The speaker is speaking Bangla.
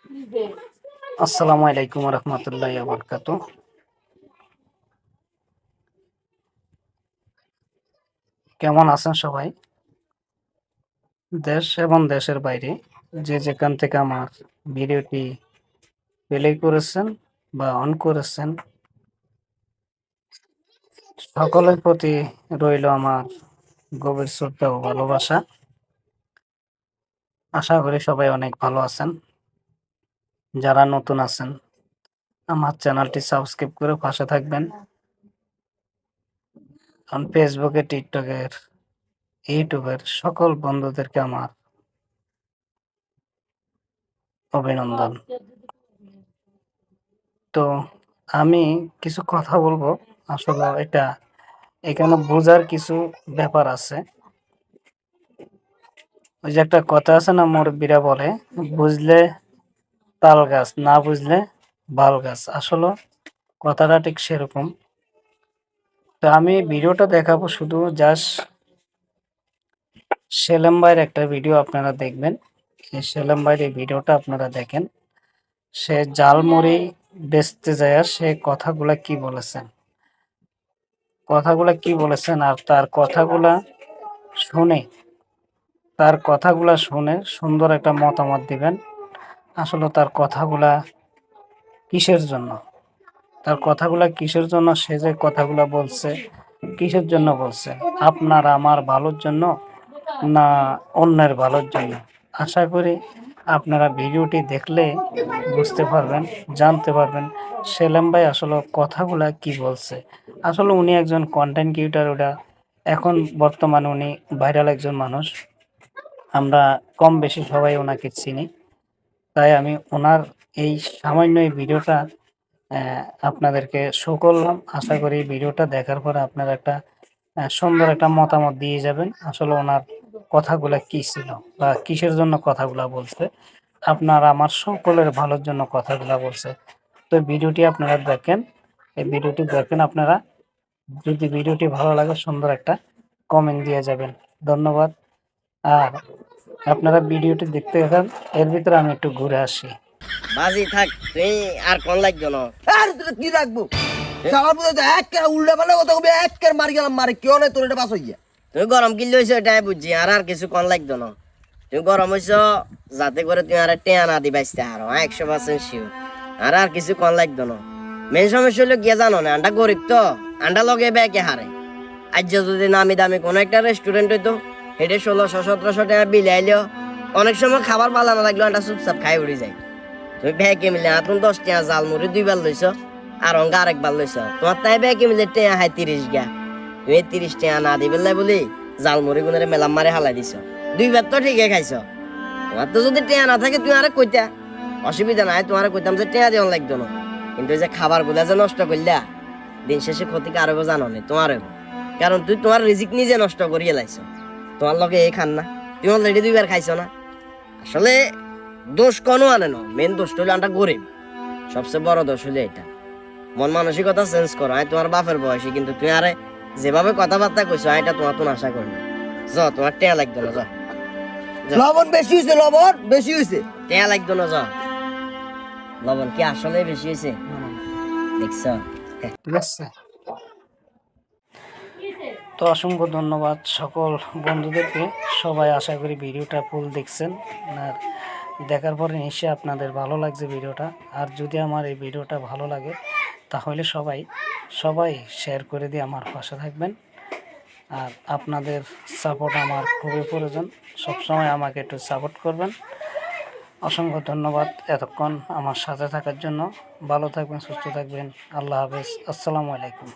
আসসালামু আলাইকুম রহমতুল্লাহি ওয়া বারাকাতুহু। কেমন আছেন সবাই? দেশ এবং দেশের বাইরে যে যেখান থেকে আমার ভিডিওটি প্লে করেছেন বা অন করেছেন, সকলের প্রতি রইল আমার গভীর শ্রদ্ধা ও ভালোবাসা। আশা করি সবাই অনেক ভালো আছেন। যারা নতুন আছেন আমার চ্যানেলটি সাবস্ক্রাইব করে পাশে থাকবেন। কারণ ফেসবুকে, টিকটকের, ইউটিউবের সকল বন্ধুদেরকে আমার অভিনন্দন। তো আমি কিছু কথা বলবো। আসলে এখানে বোঝার কিছু ব্যাপার আছে। ওই যে একটা কথা আছে না, মুরব্বীরা বলে, বুঝলে তাল গাছ, না বুঝলে বাল গাছ। আসলে কথাটা ঠিক সেরকম। তো আমি ভিডিওটা দেখাবো, শুধু জাস্ট সেলেম ভাইয়ের একটা ভিডিও আপনারা দেখবেন। এই সেলেম ভাইয়ের এই ভিডিওটা আপনারা দেখেন। সে জালমুড়ি বেচতে যায় সে কথাগুলা কি বলেছেন, আর শুনে তার কথাগুলা শুনে সুন্দর একটা মতামত দিবেন। আসলে কিসের জন্য কিসের জন্য সে যে কথাগুলা বলছে, কিসের জন্য বলছে, আপনার আমার ভালোর জন্য না অন্যের ভালোর জন্য? আশা করি আপনারা ভিডিওটি দেখলে বুঝতে পারবেন, জানতে পারবেন সেলিম ভাই আসলে কথাগুলা কি বলছে। আসলে উনি একজন কন্টেন্ট ক্রিয়েটর, এখন বর্তমানে উনি ভাইরাল একজন মানুষ। আমরা কম বেশি সবাই ওনাকে চিনি। তাই আমি ওনার এই সামান্য এই ভিডিওটা আপনাদেরকে শো করলাম। আশা করি ভিডিওটা দেখার পর আপনারা একটা সুন্দর একটা মতামত দিয়ে যাবেন। আসলে ওনার কথাগুলা কি ছিল বা কিসের জন্য কথাগুলা বলছে, আপনার আমার সকলের ভালোর জন্য কথাগুলা বলছে। তো ভিডিওটি আপনারা দেখেন, এই ভিডিওটি দেখেন আপনারা। যদি ভিডিওটি ভালো লাগে সুন্দর একটা কমেন্ট দিয়ে যাবেন। ধন্যবাদ। আর আপনারা ভিডিওটি দেখতে থাকেন, এর ভিতরে আমি একটু ঘুরে আসি। বাজি থাক, তুই আর কোন লাগতো না। আর তোর কি রাখবো? সারা পুজো তো এক উল্টা পাল্টা কথা কবি, এক মারি গেলাম, মারি কেউ নাই তোর এটা পাস হইয়া। তুই গরম কিনলে হয়েছে এটাই বুঝছি, আর কিছু কোন লাগতো না। তুই গরম হয়েছ যাতে করে তুই আর টেয়া না দি বাইসতে আরো 100% শিওর। আর কিছু কোন লাগতো না। মেন সমস্যা হলো গিয়ে জানো না, আন্ডা গরিব তো, আন্ডা লগে ব্যাকে হারে। আজ যদি নামি দামি কোনো একটা রেস্টুরেন্ট হইতো, হেঁটে 1600-1700 টাকা বিল আইলেও অনেক সময় খাবার ভালো না লাগলো আন্ডা চুপচাপ খাই উড়ি যায়। তুমি ব্যাগে মিলে আতুন 10 টাকা জালমুড়ি 2 বার লইছ, আর অঙ্গা আরেকবার লইছ। তোমার তাই ব্যাগে মিলে টেয়া হাই 30 গা। তুমি 30 টাকা না দিবে বলি জালমুড়ি গুনের মেলাম মারে হালাই দিছ। 2 বার তো ঠিকই খাইছ। তোমার তো যদি টেয়া না থাকে তুই আরে কইতা, অসুবিধা নাই, তোমার কইতাম যে টেয়া দেওয়ান লাগতো না। কিন্তু যে খাবার গুলা যে নষ্ট করলা, দিন শেষে ক্ষতি কারো জানো নি, তোমার। কারণ তুই তোমার রিজিক নিজে নষ্ট করিয়ে লাইছ। তোমার লগে এই খান না, তুমি অলরেডি 2 বার খাইছ না। আসলে দোষ কোনো আনে না, মেন দোষ হলো আমরা গরিব। সবচেয়ে বড় দোষ হলো এটা। মন মানসিকতা চেঞ্জ করো। আমি তোমার বাপের বয়সী, কিন্তু তুই আরে যেভাবে কথাবার্তা কইছো এটা তোমার তো আশা করি। তোমার টেয়া লাগতো না, লবণ বেশি হয়েছে, লবণ বেশি হয়েছে। টেয়া লাগতো না, লবণ কি আসলে বেশি হয়েছে দেখছ? ঠিক আছে। তো অসংখ্য ধন্যবাদ সকল বন্ধুদেরকে। সবাই আশা করি ভিডিওটা ফুল দেখছেন, আর দেখার পরে নিশ্চয়ই আপনাদের ভালো লাগছে ভিডিওটা। আর যদি আমার এই ভিডিওটা ভালো লাগে তাহলে সবাই শেয়ার করে দিয়ে আমার পাশে থাকবেন। আর আপনাদের সাপোর্ট আমার খুবই প্রয়োজন, সবসময় আমাকে একটু সাপোর্ট করবেন। অসংখ্য ধন্যবাদ এতক্ষণ আমার সাথে থাকার জন্য। ভালো থাকবেন, সুস্থ থাকবেন। আল্লাহ হাফেজ। আসসালামু আলাইকুম।